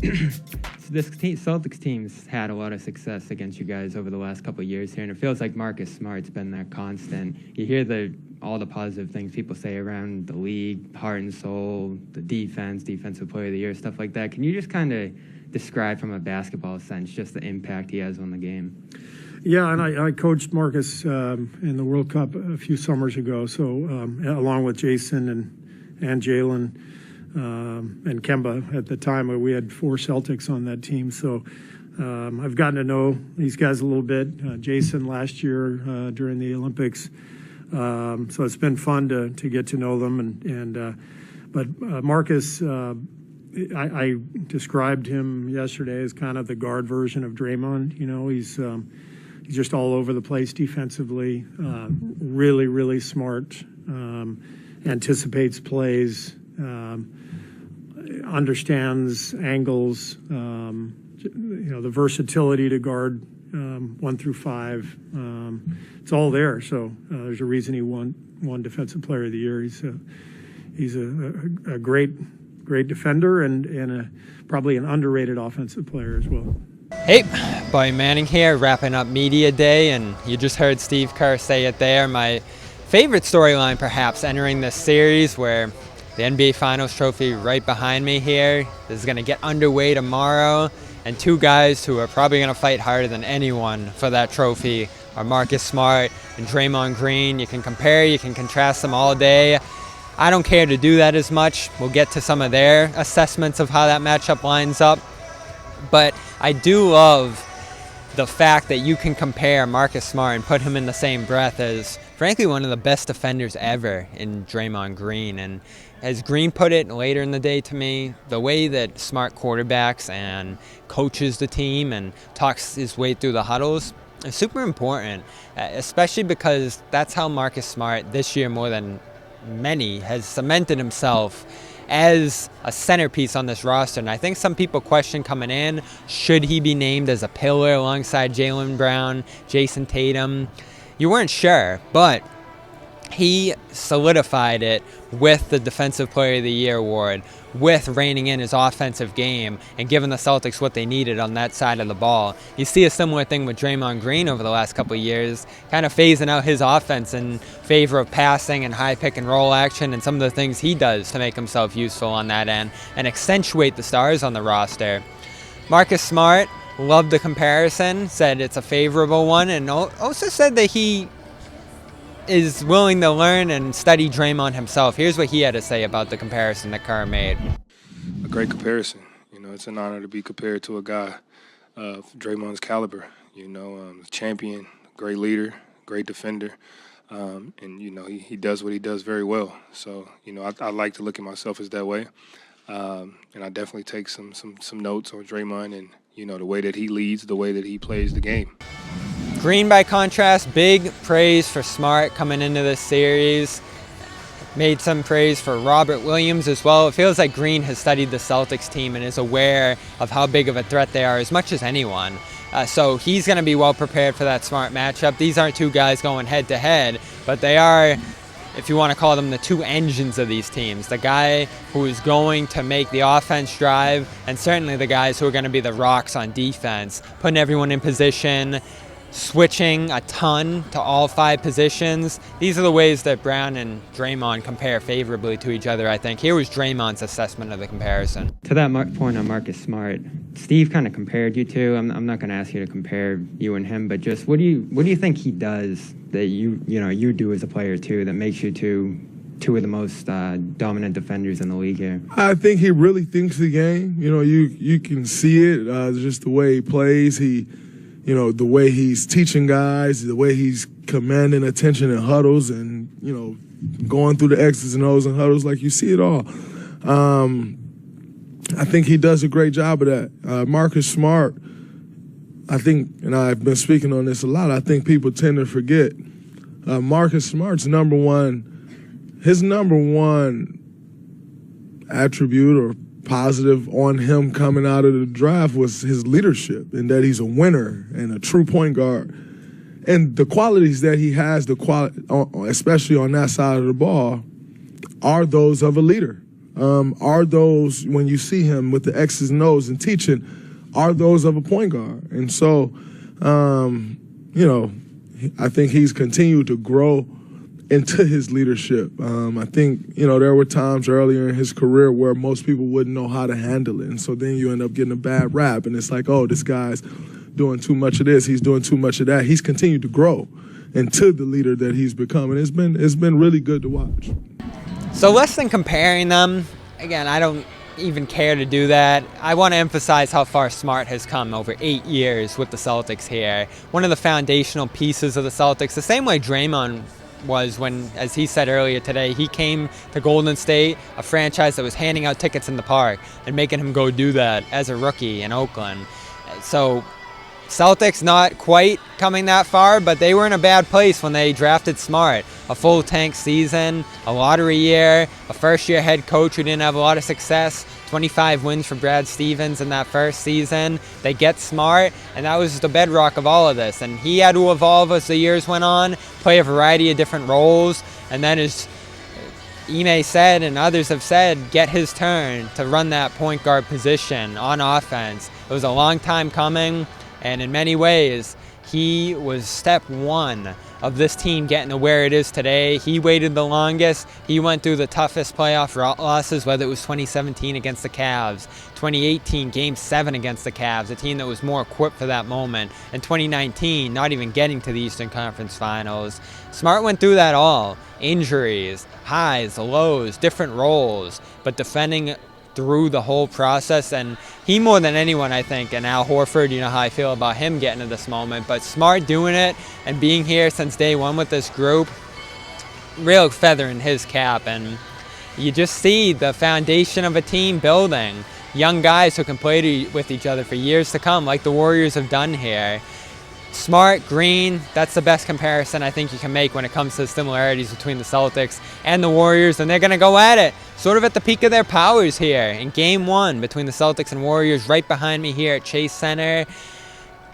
Celtics team's had a lot of success against you guys over the last couple of years here, and it feels like Marcus Smart's been that constant. You hear all the positive things people say around the league, heart and soul, the defensive player of the year, stuff like that. Can you just kind of describe from a basketball sense just the impact he has on the game? Yeah, and I coached Marcus in the World Cup a few summers ago, so along with Jason and Jalen and Kemba at the time. We had 4 Celtics on that team, so I've gotten to know these guys a little bit. Jason last year during the Olympics, so it's been fun to get to know them. But Marcus, I described him yesterday as kind of the guard version of Draymond. You know, he's just all over the place defensively, really, really smart, anticipates plays, understands angles, the versatility to guard 1 through 5. It's all there. So there's a reason he won Defensive Player of the Year. He's a great defender and probably an underrated offensive player as well. Hey, Buddy Manning here, wrapping up Media Day, and you just heard Steve Kerr say it there. My favorite storyline, perhaps, entering this series, where the NBA Finals trophy right behind me here. This is going to get underway tomorrow, and 2 guys who are probably going to fight harder than anyone for that trophy are Marcus Smart and Draymond Green. You can compare, you can contrast them all day. I don't care to do that as much. We'll get to some of their assessments of how that matchup lines up. But I do love the fact that you can compare Marcus Smart and put him in the same breath as, frankly, one of the best defenders ever in Draymond Green. And as Green put it later in the day to me, the way that Smart quarterbacks and coaches the team and talks his way through the huddles is super important, especially because that's how Marcus Smart this year more than many has cemented himself as a centerpiece on this roster. And I think some people question coming in, should he be named as a pillar alongside Jaylen Brown, Jason Tatum? You weren't sure, but he solidified it with the Defensive Player of the Year award, with reining in his offensive game and giving the Celtics what they needed on that side of the ball. You see a similar thing with Draymond Green over the last couple of years, kind of phasing out his offense in favor of passing and high pick and roll action and some of the things he does to make himself useful on that end and accentuate the stars on the roster. Marcus Smart loved the comparison, said it's a favorable one, and also said that he is willing to learn and study Draymond himself. Here's what he had to say about the comparison that Kerr made. A great comparison. You know, it's an honor to be compared to a guy of Draymond's caliber. You know, champion, great leader, great defender, and you know he does what he does very well. So you know, I like to look at myself as that way, and I definitely take some notes on Draymond and you know the way that he leads, the way that he plays the game. Green, by contrast, big praise for Smart coming into this series. Made some praise for Robert Williams as well. It feels like Green has studied the Celtics team and is aware of how big of a threat they are as much as anyone. So he's going to be well prepared for that Smart matchup. These aren't 2 guys going head-to-head, but they are, if you want to call them, the 2 engines of these teams. The guy who is going to make the offense drive, and certainly the guys who are going to be the rocks on defense, putting everyone in position, switching a ton to all 5 positions. These are the ways that Brown and Draymond compare favorably to each other, I think. Here was Draymond's assessment of the comparison. To that point on Marcus Smart, Steve kind of compared you two. I'm not going to ask you to compare you and him, but just what do you think he does that you do as a player too that makes you two of the most dominant defenders in the league here? I think he really thinks the game. You know, you can see it, just the way he plays. You know, the way he's teaching guys, the way he's commanding attention in huddles and, you know, going through the X's and O's and huddles, like you see it all. I think he does a great job of that. Marcus Smart, I think, and I've been speaking on this a lot, I think people tend to forget Marcus Smart's his number one attribute or positive on him coming out of the draft was his leadership and that he's a winner and a true point guard. And the qualities that he has, especially on that side of the ball, are those of a leader. are those, when you see him with the X's and O's and teaching, are those of a point guard. And so, you know, I think he's continued to grow into his leadership. I think, you know, there were times earlier in his career where most people wouldn't know how to handle it. And so then you end up getting a bad rap. And it's like, oh, this guy's doing too much of this. He's doing too much of that. He's continued to grow into the leader that he's become. And it's been really good to watch. So less than comparing them, again, I don't even care to do that. I want to emphasize how far Smart has come over 8 years with the Celtics here. One of the foundational pieces of the Celtics, the same way Draymond was when, as he said earlier today, he came to Golden State, a franchise that was handing out tickets in the park and making him go do that as a rookie in Oakland. So Celtics not quite coming that far, but they were in a bad place when they drafted Smart. A full tank season, a lottery year, a first-year head coach who didn't have a lot of success, 25 wins for Brad Stevens in that first season. They get Smart, and that was the bedrock of all of this. And he had to evolve as the years went on, play a variety of different roles, and then as Ime said and others have said, get his turn to run that point guard position on offense. It was a long time coming. And in many ways, he was step one of this team getting to where it is today. He waited the longest. He went through the toughest playoff losses, whether it was 2017 against the Cavs, 2018 Game 7 against the Cavs, a team that was more equipped for that moment, and 2019 not even getting to the Eastern Conference Finals. Smart went through that all. Injuries, highs, lows, different roles, but defending through the whole process. And he more than anyone, I think, and Al Horford, you know how I feel about him getting to this moment, but Smart doing it and being here since day one with this group, real feather in his cap. And you just see the foundation of a team building, young guys who can play with each other for years to come, like the Warriors have done here. Smart, Green, that's the best comparison I think you can make when it comes to the similarities between the Celtics and the Warriors, and they're going to go at it sort of at the peak of their powers here in Game 1 between the Celtics and Warriors, right behind me here at Chase Center.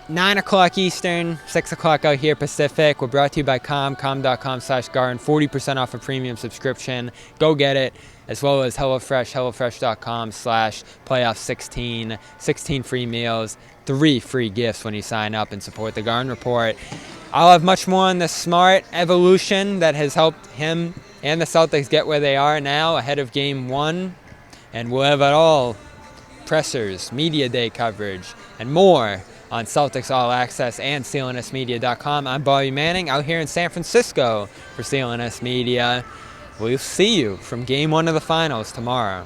9 o'clock Eastern, 6 o'clock out here Pacific. We're brought to you by com.com/Garden, 40% off a premium subscription. Go get it, as well as HelloFresh, HelloFresh.com/playoff16, 16 free meals, 3 free gifts when you sign up and support the Garden Report. I'll have much more on the Smart evolution that has helped him and the Celtics get where they are now ahead of Game 1. And we'll have it all, pressers, media day coverage, and more on Celtics All Access and CLNSmedia.com. I'm Bobby Manning out here in San Francisco for CLNS Media. We'll see you from Game 1 of the Finals tomorrow.